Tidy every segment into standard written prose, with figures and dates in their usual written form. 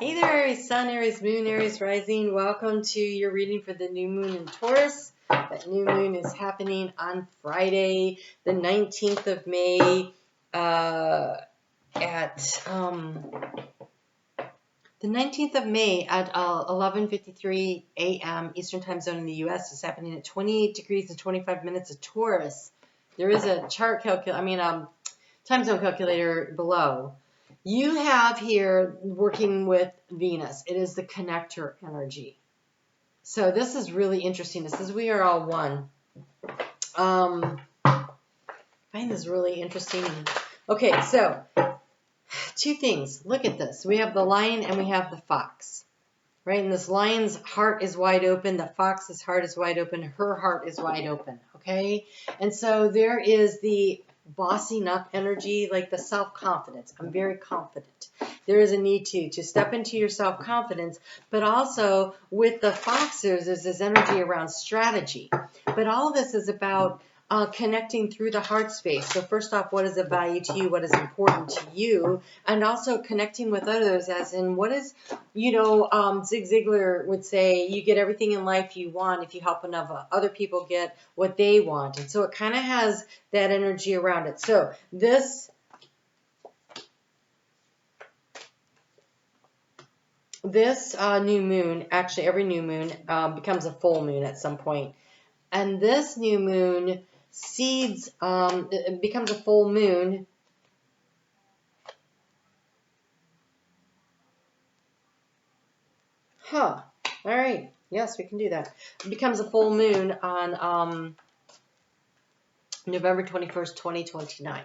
Hey there, Aries Sun, Aries Moon, Aries Rising. Welcome to your reading for the new moon in Taurus. That new moon is happening on Friday, the 19th of May, at the 19th of May at 11:53 a.m. Eastern Time Zone in the U.S. It's happening at 28 degrees and 25 minutes of Taurus. There is a time zone calculator below. You have here working with Venus. It is the connector energy. So this is really interesting. It says we are all one. I find this really interesting. Okay, so two things. Look at this. We have the lion and we have the fox. Right? And this lion's heart is wide open. The fox's heart is wide open. Her heart is wide open. Okay? And so there is the bossing up energy, like the self-confidence. I'm very confident. There is a need to step into your self-confidence, but also with the foxes, there's this energy around strategy. But all this is about connecting through the heart space. So first off, what is of value to you? What is important to you? And also connecting with others, as in what is, Zig Ziglar would say, you get everything in life you want if you help enough other people get what they want. And so it kind of has that energy around it. So this new moon, actually every new moon becomes a full moon at some point. And this new moon seeds, it becomes a full moon. All right. Yes, we can do that. It becomes a full moon on November 21st, 2029.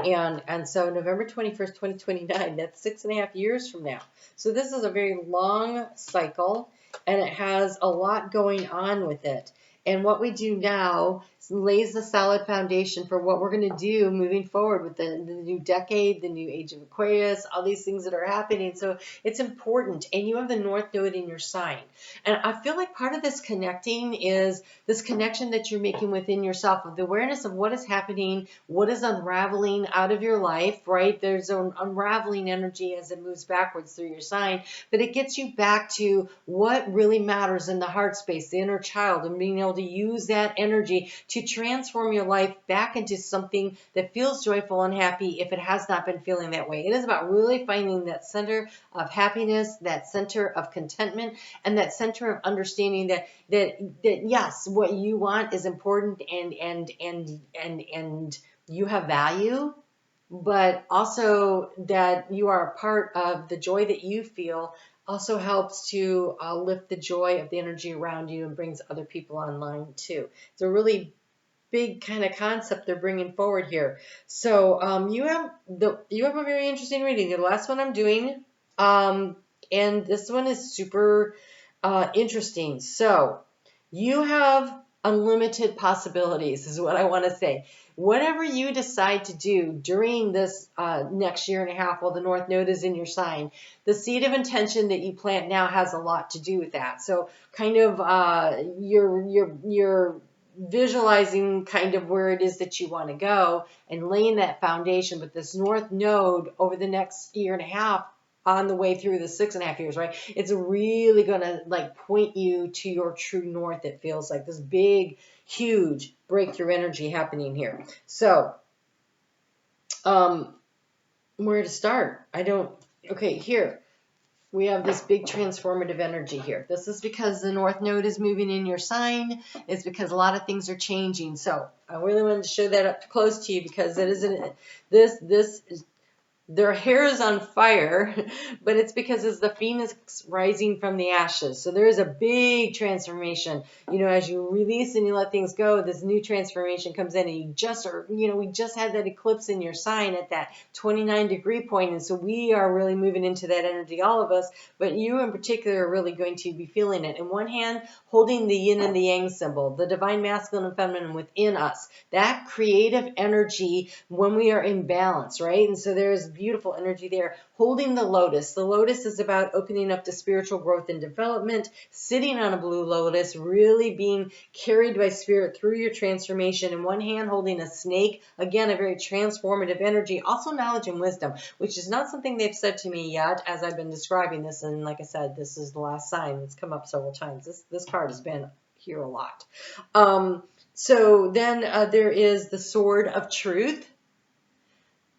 And so November 21st, 2029, that's 6.5 years from now. So this is a very long cycle, and it has a lot going on with it. And what we do now lays the solid foundation for what we're going to do moving forward with the new decade, the new age of Aquarius, all these things that are happening. So it's important. And you have the North Node in your sign. And I feel like part of this connecting is this connection that you're making within yourself, of the awareness of what is happening, what is unraveling out of your life, right? There's an unraveling energy as it moves backwards through your sign, but it gets you back to what really matters in the heart space, the inner child, and being able to use that energy to transform your life back into something that feels joyful and happy if it has not been feeling that way. It is about really finding that center of happiness, that center of contentment, and that center of understanding that yes, what you want is important and you have value, but also that you are a part of the joy that you feel also helps to lift the joy of the energy around you and brings other people online too. It's a really big kind of concept they're bringing forward here. So you have a very interesting reading. The last one I'm doing, and this one is super interesting. So you have unlimited possibilities, is what I want to say. Whatever you decide to do during this next year and a half while the North Node is in your sign, the seed of intention that you plant now has a lot to do with that. So kind of you're visualizing kind of where it is that you want to go and laying that foundation. But this North Node over the next year and a half, on the way through the 6.5 years, right? It's really going to like point you to your true north. It feels like this big, huge breakthrough energy happening here. So, where to start? Okay, here. We have this big transformative energy here. This is because the North Node is moving in your sign. It's because a lot of things are changing. So I really wanted to show that up close to you because it isn't their hair is on fire, but it's because it's the phoenix rising from the ashes. So there is a big transformation. As you release and you let things go, this new transformation comes in, and we just had that eclipse in your sign at that 29-degree point. And so we are really moving into that energy, all of us, but you in particular are really going to be feeling it. In one hand, holding the yin and the yang symbol, the divine masculine and feminine within us, that creative energy when we are in balance, right? And so there's beautiful energy there. Holding the lotus. The lotus is about opening up to spiritual growth and development. Sitting on a blue lotus, really being carried by spirit through your transformation. In one hand holding a snake. Again, a very transformative energy. Also knowledge and wisdom, which is not something they've said to me yet as I've been describing this. And like I said, this is the last sign that's come up several times. This card has been here a lot. So then there is the sword of truth.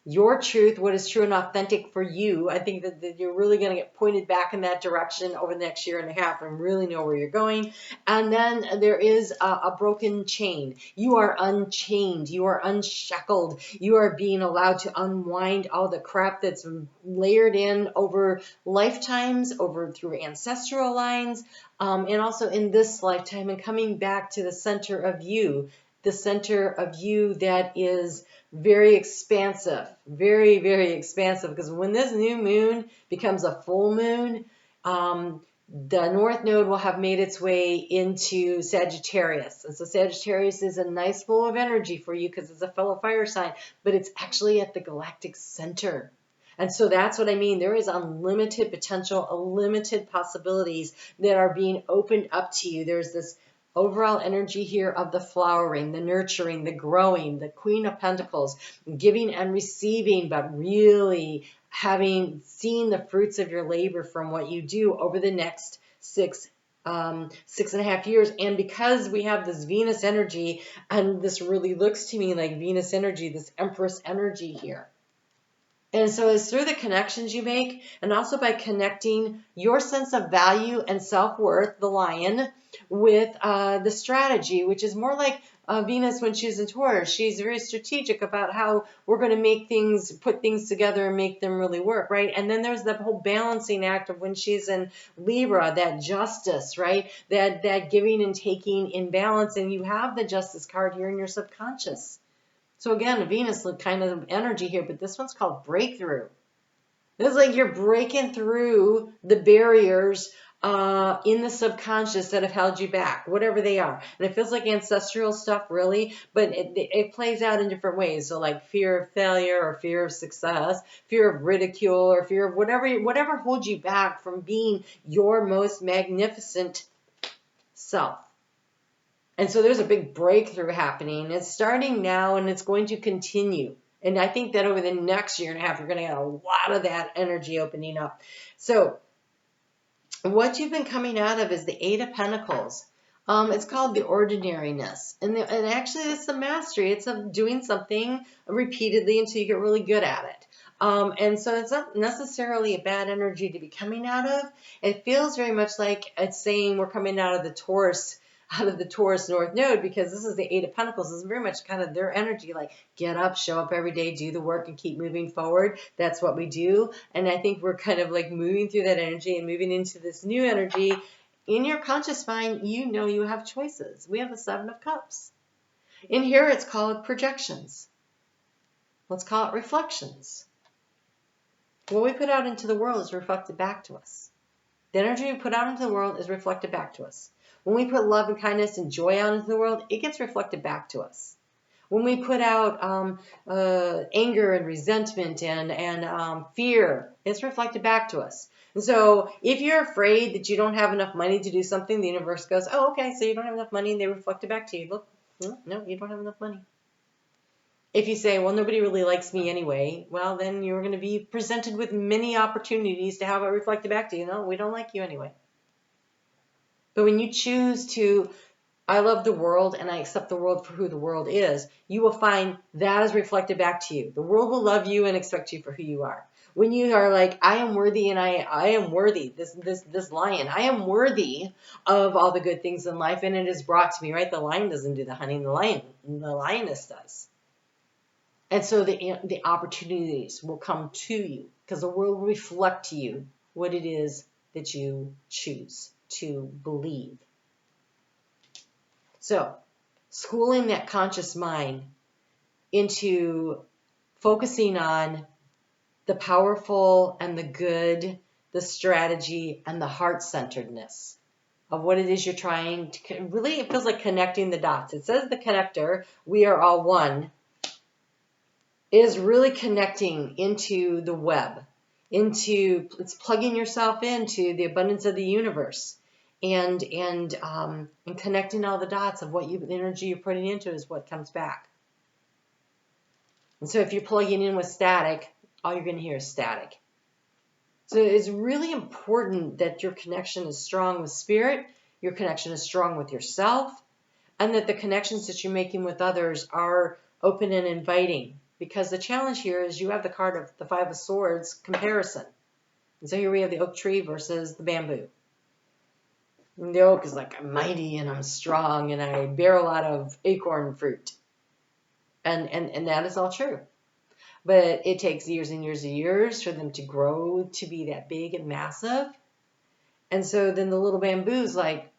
Your truth, what is true and authentic for you. I think that you're really going to get pointed back in that direction over the next year and a half and really know where you're going. And then there is a broken chain. You are unchained. You are unshackled. You are being allowed to unwind all the crap that's layered in over lifetimes, over through ancestral lines, and also in this lifetime, and coming back to the center of you. The center of you that is very expansive, very, very expansive. Because when this new moon becomes a full moon, the North Node will have made its way into Sagittarius. And so Sagittarius is a nice flow of energy for you because it's a fellow fire sign, but it's actually at the galactic center. And so that's what I mean. There is unlimited potential, unlimited possibilities that are being opened up to you. There's this overall energy here of the flowering, the nurturing, the growing, the Queen of Pentacles, giving and receiving, but really seen the fruits of your labor from what you do over the next 6.5 years. And because we have this Venus energy, and this really looks to me like Venus energy, this Empress energy here. And so it's through the connections you make, and also by connecting your sense of value and self-worth, the lion, with the strategy, which is more like Venus when she's in Taurus. She's very strategic about how we're going to make things, put things together and make them really work, right? And then there's the whole balancing act of when she's in Libra, that justice, right? That giving and taking in balance. And you have the Justice card here in your subconscious. So again, Venus kind of energy here, but this one's called breakthrough. It's like you're breaking through the barriers in the subconscious that have held you back, whatever they are. And it feels like ancestral stuff, really, but it plays out in different ways. So like fear of failure or fear of success, fear of ridicule, or fear of whatever holds you back from being your most magnificent self. And so there's a big breakthrough happening. It's starting now and it's going to continue. And I think that over the next year and a half, you're going to get a lot of that energy opening up. So what you've been coming out of is the Eight of Pentacles. It's called the ordinariness. And actually it's the mastery. It's of doing something repeatedly until you get really good at it. And so it's not necessarily a bad energy to be coming out of. It feels very much like it's saying we're coming out of the Taurus North Node, because this is the Eight of Pentacles. This is very much kind of their energy, like get up, show up every day, do the work, and keep moving forward. That's what we do. And I think we're kind of like moving through that energy and moving into this new energy. In your conscious mind, you know you have choices. We have the Seven of Cups. In here, it's called projections. Let's call it reflections. What we put out into the world is reflected back to us. The energy we put out into the world is reflected back to us. When we put love and kindness and joy out into the world, it gets reflected back to us. When we put out anger and resentment and fear, it's reflected back to us. And so if you're afraid that you don't have enough money to do something, the universe goes, oh, okay, so you don't have enough money, and they reflect it back to you. Look, no, you don't have enough money. If you say, well, nobody really likes me anyway, well, then you're going to be presented with many opportunities to have it reflected back to you. No, we don't like you anyway. But when you choose to, I love the world and I accept the world for who the world is, you will find that is reflected back to you. The world will love you and expect you for who you are. When you are like, I am worthy and I am worthy, this lion, I am worthy of all the good things in life, and it is brought to me, right? The lion doesn't do the hunting, the lioness does. And so the opportunities will come to you because the world will reflect to you what it is that you choose to believe. So, schooling that conscious mind into focusing on the powerful and the good, the strategy and the heart-centeredness of what it is you're trying to, really it feels like connecting the dots. It says the connector, we are all one. is really connecting into the web, it's plugging yourself into the abundance of the universe, and connecting all the dots of the energy you're putting into is what comes back. And so if you're plugging in with static, all you're going to hear is static. So it's really important that your connection is strong with spirit, your connection is strong with yourself, and that the connections that you're making with others are open and inviting. Because the challenge here is you have the card of the Five of Swords comparison. And so here we have the oak tree versus the bamboo. And the oak is like, I'm mighty and I'm strong and I bear a lot of acorn fruit. And that is all true. But it takes years and years and years for them to grow to be that big and massive. And so then the little bamboo's like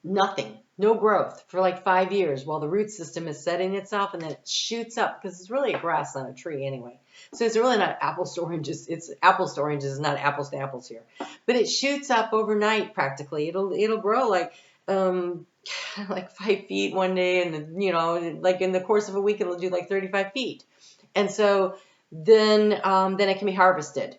nothing, no growth for like 5 years while the root system is setting itself, and then it shoots up because it's really a grass on a tree anyway. So it's really not apples to oranges. It's apples to oranges, not apples to apples here. But it shoots up overnight practically. It'll grow like 5 feet one day, and then, like in the course of a week it'll do like 35 feet. And so then it can be harvested.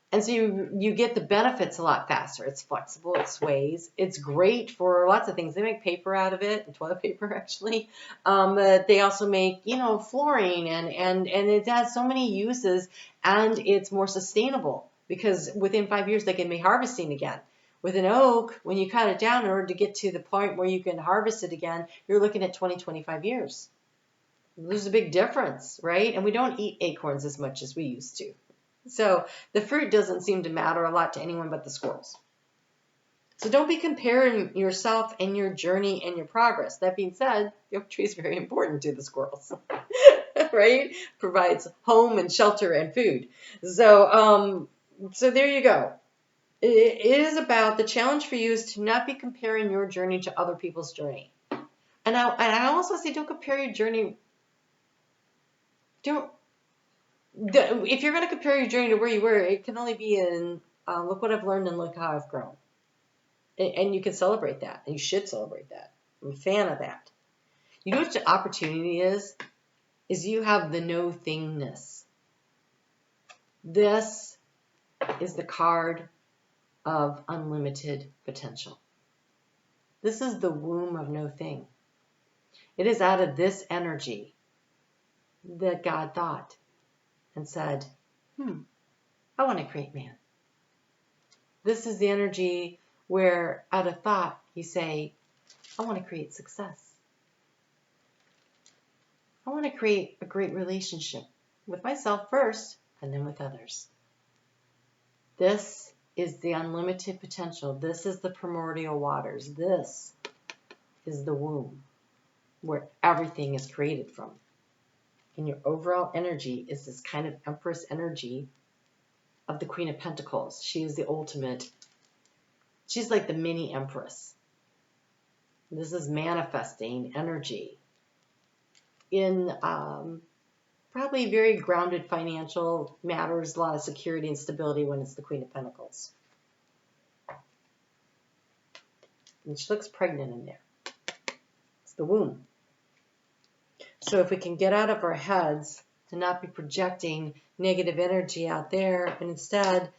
And so you get the benefits a lot faster. It's flexible, it sways. It's great for lots of things. They make paper out of it, and toilet paper actually. But they also make, flooring, and it has so many uses, and it's more sustainable because within 5 years they can be harvesting again. With an oak, when you cut it down, in order to get to the point where you can harvest it again, you're looking at 20, 25 years. There's a big difference, right? And we don't eat acorns as much as we used to. So the fruit doesn't seem to matter a lot to anyone but the squirrels. So don't be comparing yourself and your journey and your progress. That being said, the oak tree is very important to the squirrels, right? Provides home and shelter and food. So there you go. It is about, the challenge for you is to not be comparing your journey to other people's journey. And I also say don't compare your journey. If you're going to compare your journey to where you were, it can only be in, look what I've learned and look how I've grown. And you can celebrate that. And you should celebrate that. I'm a fan of that. You know what the opportunity is you have the no thingness. This is the card of unlimited potential. This is the womb of no thing. It is out of this energy that God thought and said, I want to create man. This is the energy where out of thought you say, I want to create success. I want to create a great relationship with myself first and then with others. This is the unlimited potential. This is the primordial waters. This is the womb where everything is created from. And your overall energy is this kind of Empress energy of the Queen of Pentacles. She is the ultimate. She's like the mini Empress. This is manifesting energy in probably very grounded financial matters, a lot of security and stability when it's the Queen of Pentacles. And she looks pregnant in there. It's the womb. So if we can get out of our heads to not be projecting negative energy out there, and instead,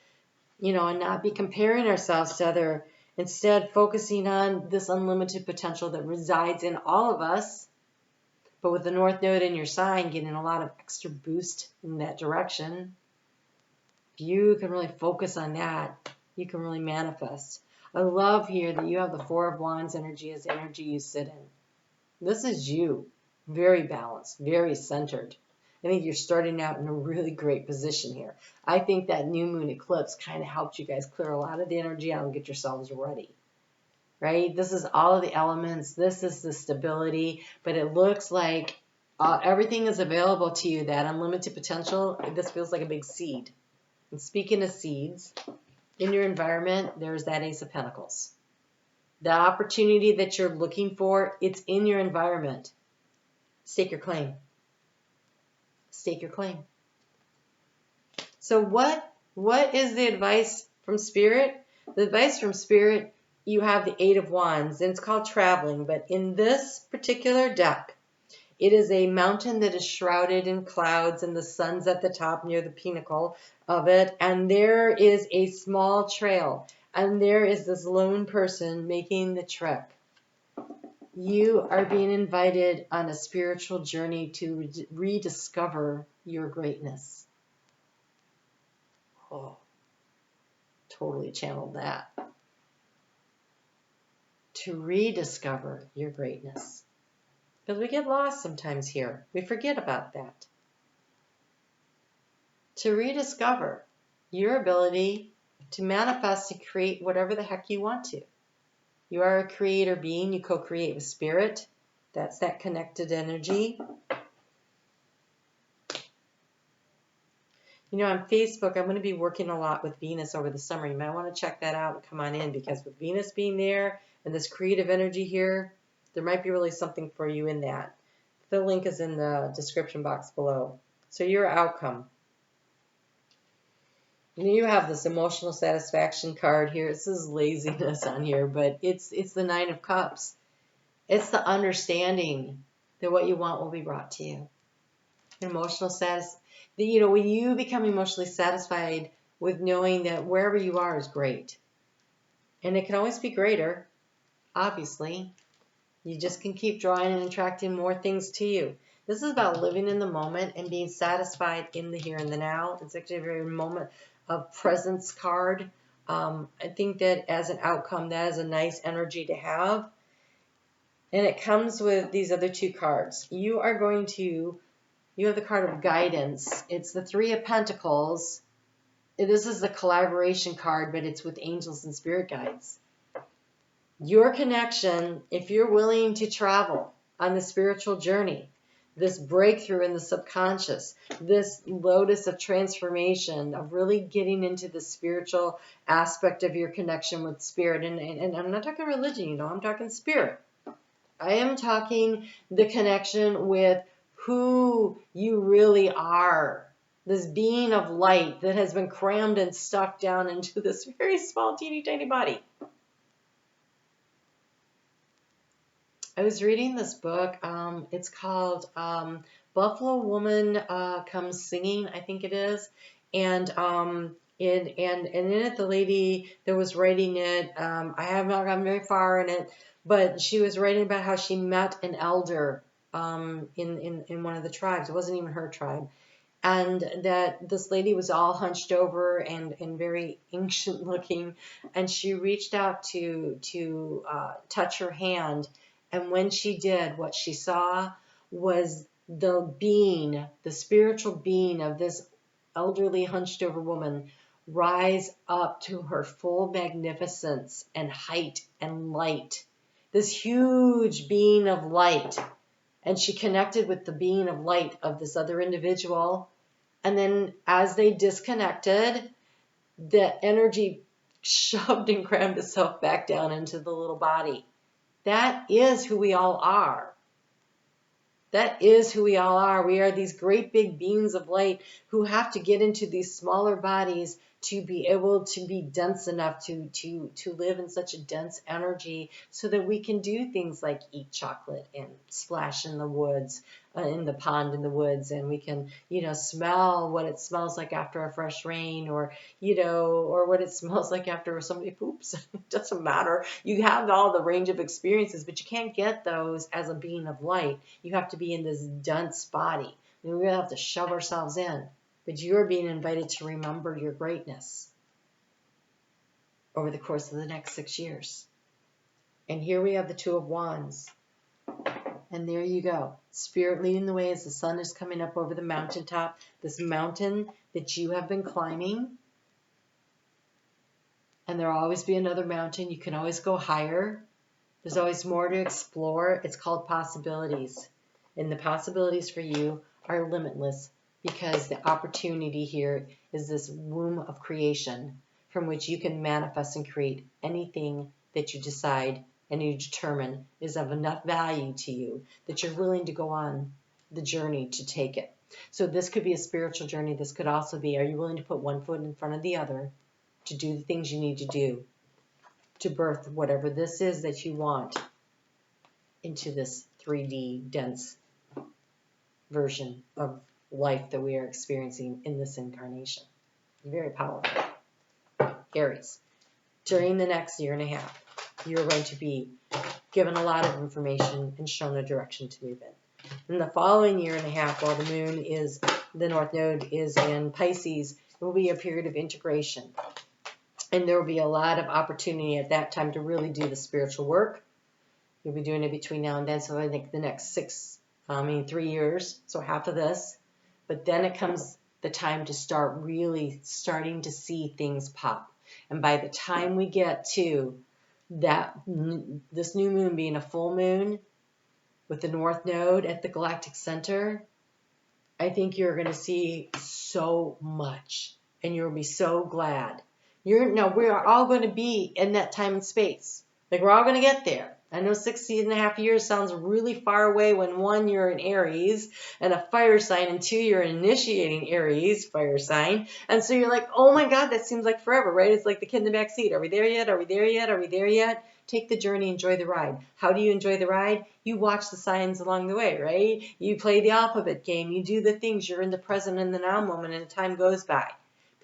and not be comparing ourselves to other, instead focusing on this unlimited potential that resides in all of us, but with the North Node in your sign, getting a lot of extra boost in that direction. If you can really focus on that, you can really manifest. I love here that you have the Four of Wands energy as the energy you sit in. This is you. Very balanced, very centered. I think you're starting out in a really great position here. I think that new moon eclipse kind of helped you guys clear a lot of the energy out and get yourselves ready. Right? This is all of the elements. This is the stability. But it looks like everything is available to you. That unlimited potential, this feels like a big seed. And speaking of seeds, in your environment, there's that Ace of Pentacles. The opportunity that you're looking for, it's in your environment. Stake your claim. Stake your claim. So what is the advice from Spirit? The advice from Spirit, you have the Eight of Wands, and it's called traveling. But in this particular deck, It is a mountain that is shrouded in clouds, and the sun's at the top near the pinnacle of it. And there is a small trail, and there is this lone person making the trek. You are being invited on a spiritual journey to rediscover your greatness. Oh, totally channeled that. To rediscover your greatness. Because we get lost sometimes here. We forget about that. To rediscover your ability to manifest and create whatever the heck you want to. You are a creator being. You co-create with spirit. That's that connected energy. You know, on Facebook, I'm going to be working a lot with Venus over the summer. You might want to check that out and come on in, because with Venus being there and this creative energy here, there might be really something for you in that. The link is in the description box below. So your outcome. You have this emotional satisfaction card here. It says laziness on here, but it's the Nine of Cups. It's the understanding that what you want will be brought to you. Emotional you know, when you become emotionally satisfied with knowing that wherever you are is great. And it can always be greater, obviously. You just can keep drawing and attracting more things to you. This is about living in the moment and being satisfied in the here and the now. It's actually a very moment of presence card. I think that as an outcome, that is a nice energy to have. And it comes with these other two cards. You have the card of guidance. It's the Three of Pentacles. This is the collaboration card, but it's with angels and spirit guides. Your connection, if you're willing to travel on the spiritual journey, this breakthrough in the subconscious, this lotus of transformation, of really getting into the spiritual aspect of your connection with spirit. And I'm not talking religion, you know, I'm talking spirit. I am talking the connection with who you really are. This being of light that has been crammed and stuffed down into this very small, teeny tiny body. I was reading this book. It's called Buffalo Woman Comes Singing, I think it is. And in it, the lady that was writing it, I have not gotten very far in it, but she was writing about how she met an elder in one of the tribes. It wasn't even her tribe. And that this lady was all hunched over and very ancient looking. And she reached out to touch her hand. And when she did, what she saw was the spiritual being of this elderly hunched over woman rise up to her full magnificence and height and light. This huge being of light. And she connected with the being of light of this other individual. And then as they disconnected, the energy shoved and crammed itself back down into the little body. That is who we all are. That is who we all are. We are these great big beings of light who have to get into these smaller bodies to be able to be dense enough to live in such a dense energy so that we can do things like eat chocolate and splash in the woods, in the pond in the woods, and we can, you know, smell what it smells like after a fresh rain, or, you know, or what it smells like after somebody poops. It doesn't matter. You have all the range of experiences, but you can't get those as a being of light. You have to be in this dense body. We really have to shove ourselves in. But you're being invited to remember your greatness over the course of the next 6 years. And here we have the Two of Wands. And there you go. Spirit leading the way as the sun is coming up over the mountaintop. This mountain that you have been climbing. And there will always be another mountain. You can always go higher. There's always more to explore. It's called possibilities. And the possibilities for you are limitless, because the opportunity here is this womb of creation from which you can manifest and create anything that you decide and you determine is of enough value to you that you're willing to go on the journey to take it. So this could be a spiritual journey. This could also be, are you willing to put one foot in front of the other to do the things you need to do to birth whatever this is that you want into this 3D dense version of life that we are experiencing in this incarnation. Very powerful. Aries, during the next year and a half, you're going to be given a lot of information and shown a direction to move in. In the following year and a half, while the North Node is in Pisces, it will be a period of integration. And there will be a lot of opportunity at that time to really do the spiritual work. You'll be doing it between now and then, so I think the next 3 years, so half of this. But then it comes the time to start really starting to see things pop. And by the time we get to this new moon being a full moon with the North Node at the galactic center, I think you're going to see so much, and you'll be so glad. We're all going to be in that time and space. Like, we're all going to get there. I know 60.5 years sounds really far away when 1, you're an Aries and a fire sign, and 2, you're initiating Aries, fire sign. And so you're like, oh my God, that seems like forever, right? It's like the kid in the back seat. Are we there yet? Are we there yet? Are we there yet? Take the journey, enjoy the ride. How do you enjoy the ride? You watch the signs along the way, right? You play the alphabet game. You do the things. You're in the present and the now moment, and time goes by.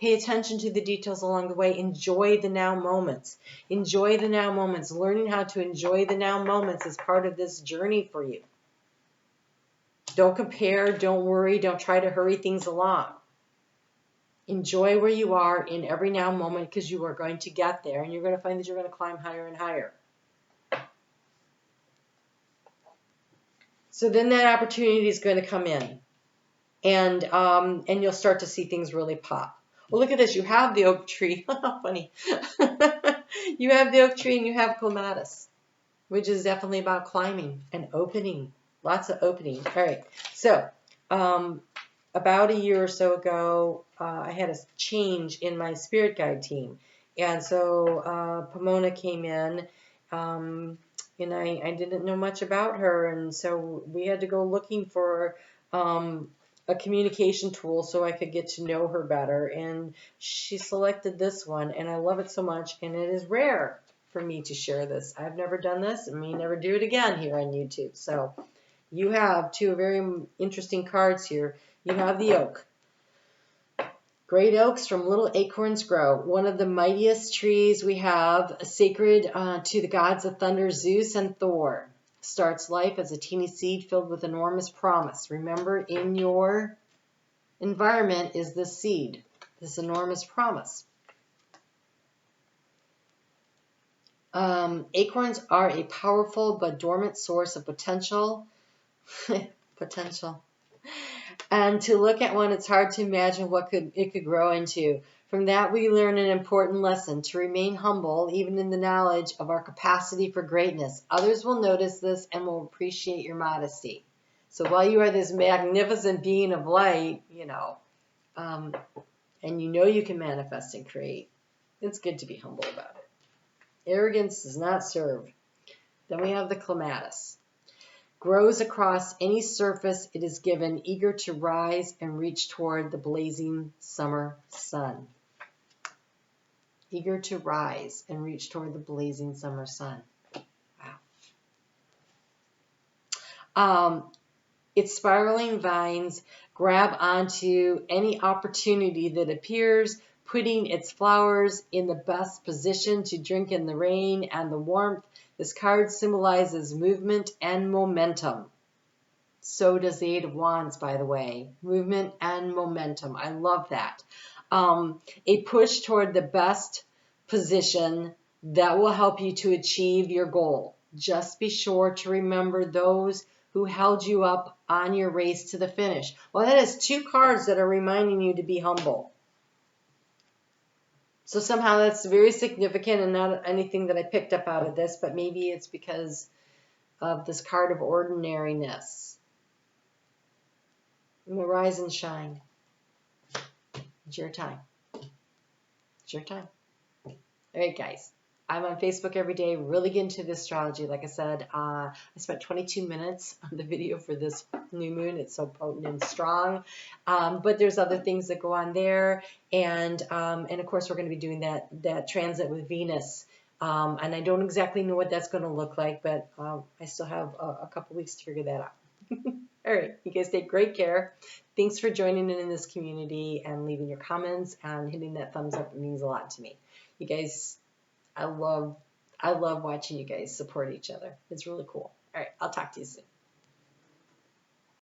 Pay attention to the details along the way. Enjoy the now moments. Enjoy the now moments. Learning how to enjoy the now moments is part of this journey for you. Don't compare. Don't worry. Don't try to hurry things along. Enjoy where you are in every now moment, because you are going to get there, and you're going to find that you're going to climb higher and higher. So then that opportunity is going to come in, and you'll start to see things really pop. Well, look at this. You have the oak tree. Funny. You have the oak tree and you have clematis, which is definitely about climbing and opening. Lots of opening. All right. So about a year or so ago, I had a change in my spirit guide team. And so Pomona came in, and I didn't know much about her. And so we had to go looking for a communication tool so I could get to know her better. And she selected this one, and I love it so much. And it is rare for me to share this. I've never done this, and may never do it again here on YouTube. So you have 2 very interesting cards here. You have the oak. Great oaks from little acorns grow. One of the mightiest trees we have, sacred to the gods of thunder, Zeus and Thor. Starts life as a teeny seed filled with enormous promise. Remember, in your environment is this seed, this enormous promise. Acorns are a powerful but dormant source of potential. And to look at one, it's hard to imagine what it could grow into. From that, we learn an important lesson: to remain humble, even in the knowledge of our capacity for greatness. Others will notice this and will appreciate your modesty. So while you are this magnificent being of light, and you can manifest and create, it's good to be humble about it. Arrogance does not serve. Then we have the clematis. Grows across any surface it is given, eager to rise and reach toward the blazing summer sun. Eager to rise and reach toward the blazing summer sun. Wow. Its spiraling vines grab onto any opportunity that appears, putting its flowers in the best position to drink in the rain and the warmth. This card symbolizes movement and momentum. So does the 8 of Wands, by the way. Movement and momentum. I love that. A push toward the best position that will help you to achieve your goal. Just be sure to remember those who held you up on your race to the finish. Well, that is 2 cards that are reminding you to be humble. So somehow that's very significant, and not anything that I picked up out of this, but maybe it's because of this card of ordinariness. And the rise and shine. It's your time. It's your time. All right, guys. I'm on Facebook every day, really get into this astrology. Like I said, I spent 22 minutes on the video for this new moon. It's so potent and strong. But there's other things that go on there. And of course, we're going to be doing that transit with Venus. And I don't exactly know what that's going to look like, but I still have a couple weeks to figure that out. All right, you guys take great care. Thanks for joining in this community and leaving your comments and hitting that thumbs up. It means a lot to me. You guys, I love watching you guys support each other. It's really cool. All right, I'll talk to you soon.